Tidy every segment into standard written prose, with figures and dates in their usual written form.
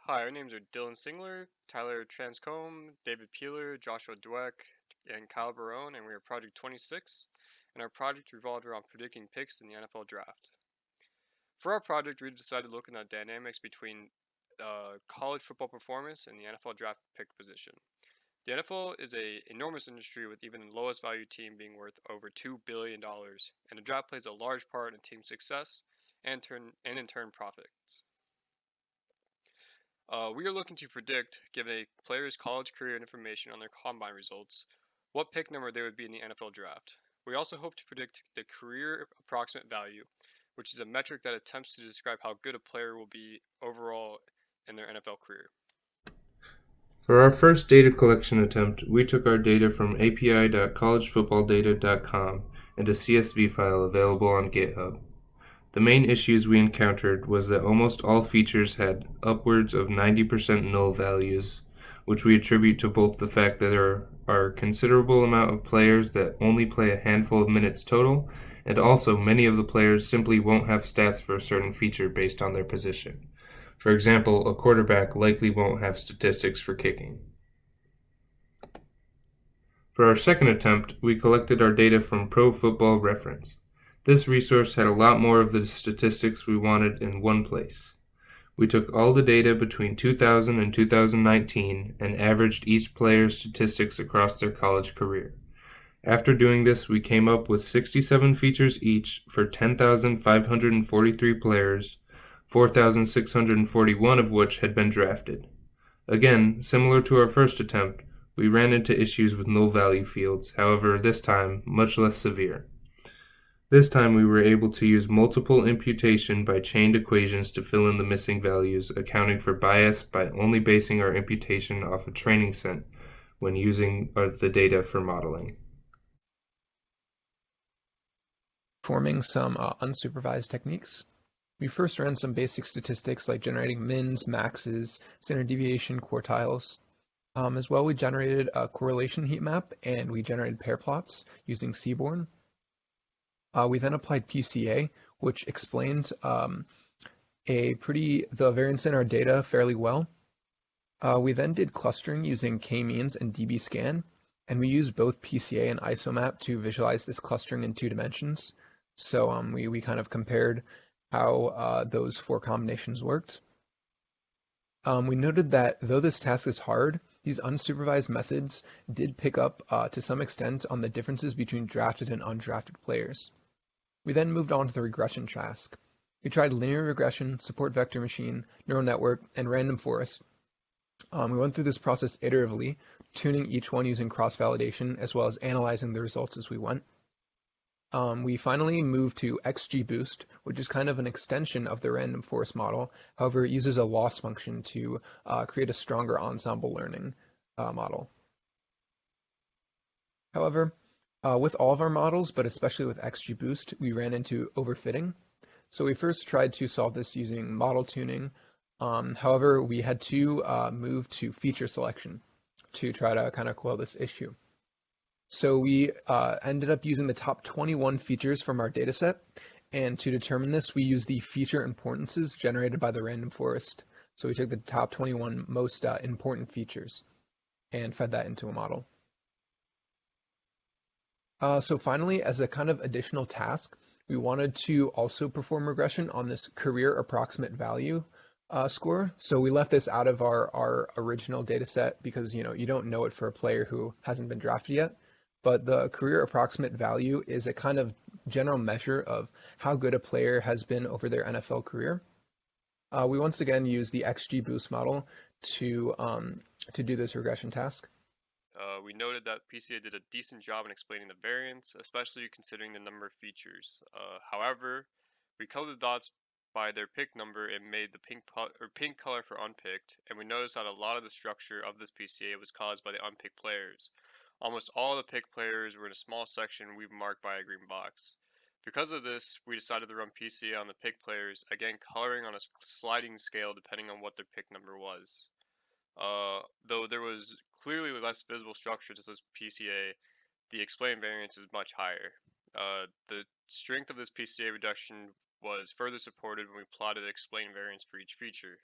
Hi, our names are Dylan Singler, Tyler Transcombe, David Peeler, Joshua Dweck, and Kyle Barone, and we are Project 26, and our project revolved around predicting picks in the NFL Draft. For our project, we decided to look at the dynamics between college football performance and the NFL Draft pick position. The NFL is an enormous industry with even the lowest value team being worth over $2 billion, and the draft plays a large part in team success and in turn profits. We are looking to predict, given a player's college career and information on their combine results, what pick number they would be in the NFL draft. We also hope to predict the career approximate value, which is a metric that attempts to describe how good a player will be overall in their NFL career. For our first data collection attempt, we took our data from api.collegefootballdata.com and a CSV file available on GitHub. The main issues we encountered was that almost all features had upwards of 90% null values, which we attribute to both the fact that there are a considerable amount of players that only play a handful of minutes total, and also many of the players simply won't have stats for a certain feature based on their position. For example, a quarterback likely won't have statistics for kicking. For our second attempt, we collected our data from Pro Football Reference. This resource had a lot more of the statistics we wanted in one place. We took all the data between 2000 and 2019 and averaged each player's statistics across their college career. After doing this, we came up with 67 features each for 10,543 players, 4,641 of which had been drafted. Again, similar to our first attempt, we ran into issues with null value fields, however, this time much less severe. This time we were able to use multiple imputation by chained equations to fill in the missing values, accounting for bias by only basing our imputation off a training set when using the data for modeling. Forming some unsupervised techniques. We first ran some basic statistics like generating mins, maxes, standard deviation, quartiles. As well, we generated a correlation heat map and we generated pair plots using Seaborn. We then applied PCA, which explained the variance in our data fairly well. We then did clustering using k-means and dbScan, and we used both PCA and isomap to visualize this clustering in 2 dimensions. So we kind of compared how those 4 combinations worked. We noted that though this task is hard, these unsupervised methods did pick up to some extent on the differences between drafted and undrafted players. We then moved on to the regression task. We tried linear regression, support vector machine, neural network, and random forest. We went through this process iteratively, tuning each one using cross-validation, as well as analyzing the results as we went. We finally moved to XGBoost, which is kind of an extension of the random forest model. However, it uses a loss function to create a stronger ensemble learning model. However, with all of our models, but especially with XGBoost, we ran into overfitting. So we first tried to solve this using model tuning. However, we had to move to feature selection to try to kind of quell this issue. So we ended up using the top 21 features from our dataset, and to determine this, we used the feature importances generated by the random forest. So we took the top 21 most important features and fed that into a model. So finally, as a kind of additional task, we wanted to also perform regression on this career approximate value score. So we left this out of our original data set because you don't know it for a player who hasn't been drafted yet. But the career approximate value is a kind of general measure of how good a player has been over their NFL career. We once again use the XGBoost model to do this regression task. We noted that PCA did a decent job in explaining the variance, especially considering the number of features. However, we colored the dots by their pick number and made the pink color for unpicked, and we noticed that a lot of the structure of this PCA was caused by the unpicked players. Almost all the picked players were in a small section we've marked by a green box. Because of this, we decided to run PCA on the picked players, again coloring on a sliding scale depending on what their pick number was. Though there was clearly less visible structure to this PCA, the explained variance is much higher. The strength of this PCA reduction was further supported when we plotted the explained variance for each feature.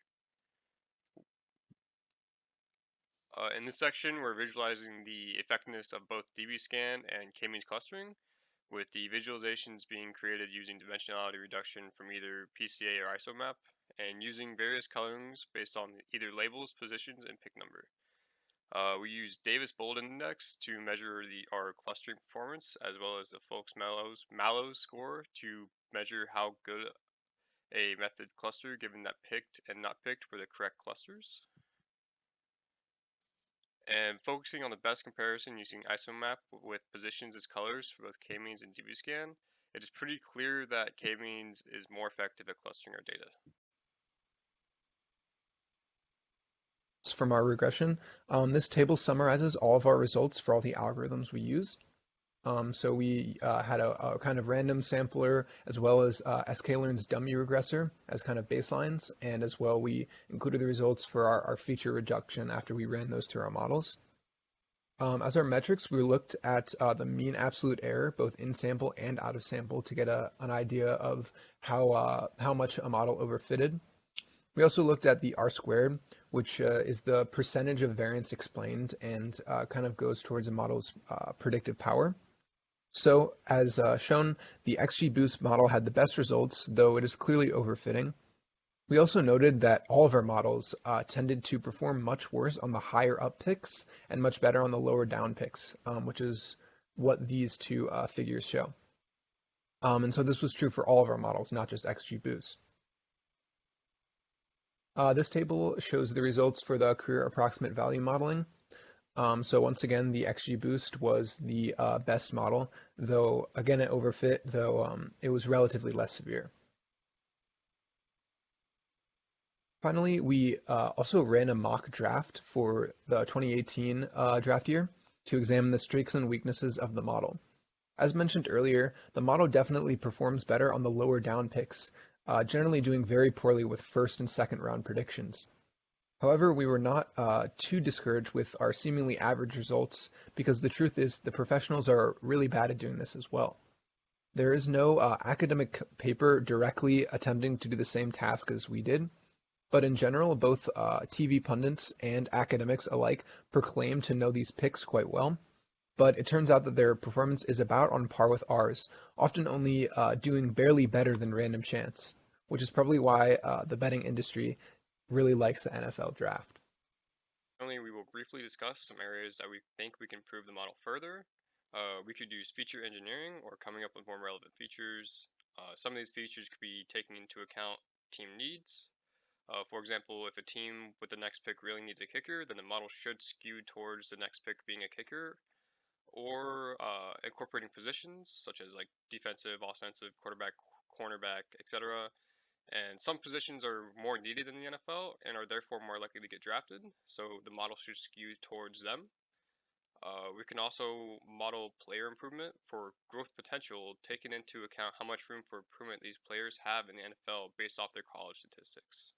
In this section, we're visualizing the effectiveness of both dbScan and k-means clustering, with the visualizations being created using dimensionality reduction from either PCA or ISOMAP, and using various colorings based on either labels, positions, and pick number. We use Davis-Bouldin index to measure our clustering performance, as well as the Folks-Mallows score to measure how good a method cluster given that picked and not picked were the correct clusters. And focusing on the best comparison using ISOMAP with positions as colors for both k-means and dbScan, it is pretty clear that k-means is more effective at clustering our data. From our regression, this table summarizes all of our results for all the algorithms we used. So we had a kind of random sampler as well as sklearn's dummy regressor as kind of baselines, and as well we included the results for our feature reduction after we ran those through our models. As our metrics, we looked at the mean absolute error, both in sample and out of sample, to get an idea of how much a model overfitted. We also looked at the R-squared, which is the percentage of variance explained and kind of goes towards a model's predictive power. So as shown, the XGBoost model had the best results, though it is clearly overfitting. We also noted that all of our models tended to perform much worse on the higher up picks and much better on the lower down picks, which is what these two figures show. And so this was true for all of our models, not just XGBoost. This table shows the results for the career approximate value modeling. So once again, the XGBoost was the best model, though again it overfit, though it was relatively less severe. Finally, we also ran a mock draft for the 2018 draft year to examine the strengths and weaknesses of the model. As mentioned earlier, the model definitely performs better on the lower down picks, generally doing very poorly with first and second round predictions. However, we were not too discouraged with our seemingly average results because the truth is the professionals are really bad at doing this as well. There is no academic paper directly attempting to do the same task as we did, but in general, both TV pundits and academics alike proclaim to know these picks quite well. But it turns out that their performance is about on par with ours, often only doing barely better than random chance, which is probably why the betting industry really likes the NFL draft. Finally, we will briefly discuss some areas that we think we can improve the model further. We could use feature engineering or coming up with more relevant features. Some of these features could be taking into account team needs. For example, if a team with the next pick really needs a kicker, then the model should skew towards the next pick being a kicker, or incorporating positions such as like defensive, offensive, quarterback, cornerback, etc. And some positions are more needed in the NFL and are therefore more likely to get drafted, so the model should skew towards them. We can also model player improvement for growth potential, taking into account how much room for improvement these players have in the NFL based off their college statistics.